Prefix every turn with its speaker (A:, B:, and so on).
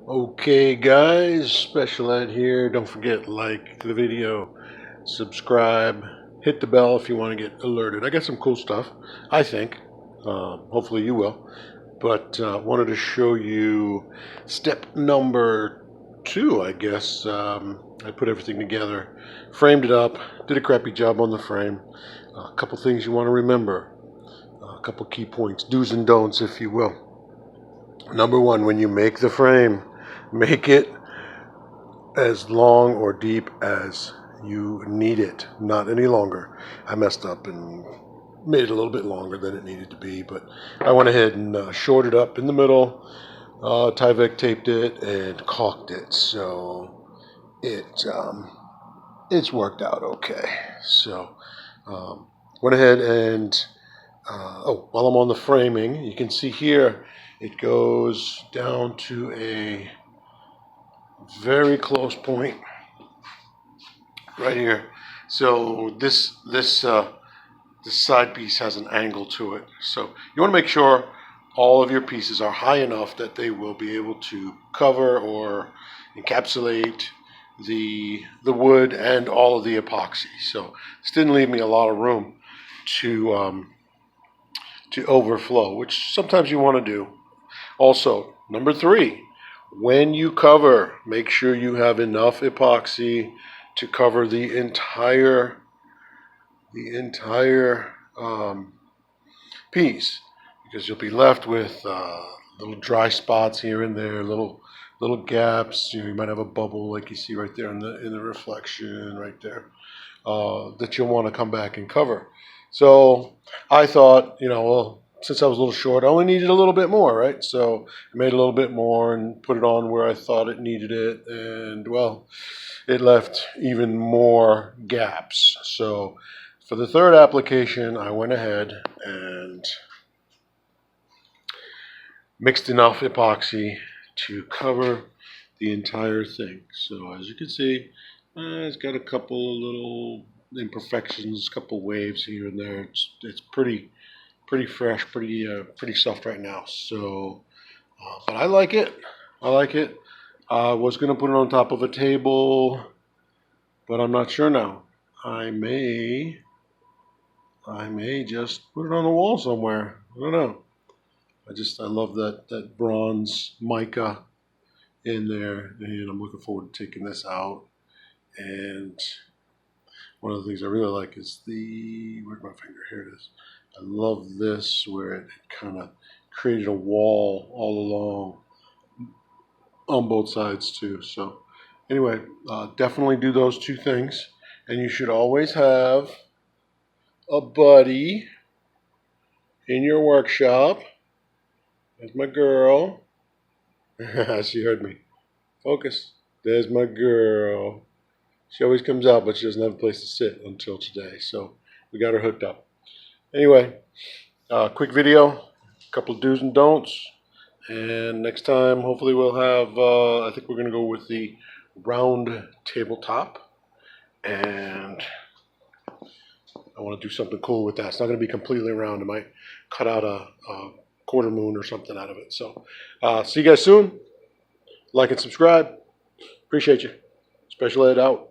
A: Okay guys, Special Ed here. Don't forget, like the video, subscribe, hit the bell if you want to get alerted. I got some cool stuff, I think. Hopefully you will. But wanted to show you step number 2, I guess. I put everything together, framed it up, did a crappy job on the frame. A couple things you want to remember, a couple key points, do's and don'ts if you will. Number 1, when you make the frame, make it as long or deep as you need it, not any longer. I messed up and made it a little bit longer than it needed to be, but I went ahead and shored it up in the middle, Tyvek taped it and caulked it, so it's worked out okay. So went ahead and while I'm on the framing, you can see here it goes down to a very close point right here. So this side piece has an angle to it. So you want to make sure all of your pieces are high enough that they will be able to cover or encapsulate the wood and all of the epoxy. So this didn't leave me a lot of room to overflow, which sometimes you want to do. Also, number 3, when you cover, make sure you have enough epoxy to cover the entire piece, because you'll be left with little dry spots here and there, little gaps. You might have a bubble like you see right there in the reflection right there, that you'll want to come back and cover. So I thought, well, since I was a little short, I only needed a little bit more, right? So I made a little bit more and put it on where I thought it needed it, and well, it left even more gaps. So for the 3rd application, I went ahead and mixed enough epoxy to cover the entire thing. So as you can see, it's got a couple of little imperfections, a couple waves here and there. It's pretty fresh, pretty soft right now. So, but I like it. I was gonna put it on top of a table, but I'm not sure now. I may just put it on the wall somewhere. I don't know. I love that bronze mica in there, and I'm looking forward to taking this out. And one of the things I really like is where's my finger? Here it is. I love this, where it kind of created a wall all along on both sides too. So anyway, definitely do those 2 things, and you should always have a buddy in your workshop. There's my girl. She heard me. Focus. There's my girl. She always comes out, but she doesn't have a place to sit until today. So we got her hooked up. Anyway, quick video, a couple of do's and don'ts. And next time, hopefully we'll have, I think we're going to go with the round tabletop. And I want to do something cool with that. It's not going to be completely round. I might cut out a quarter moon or something out of it. So see you guys soon. Like and subscribe. Appreciate you. Special Ed out.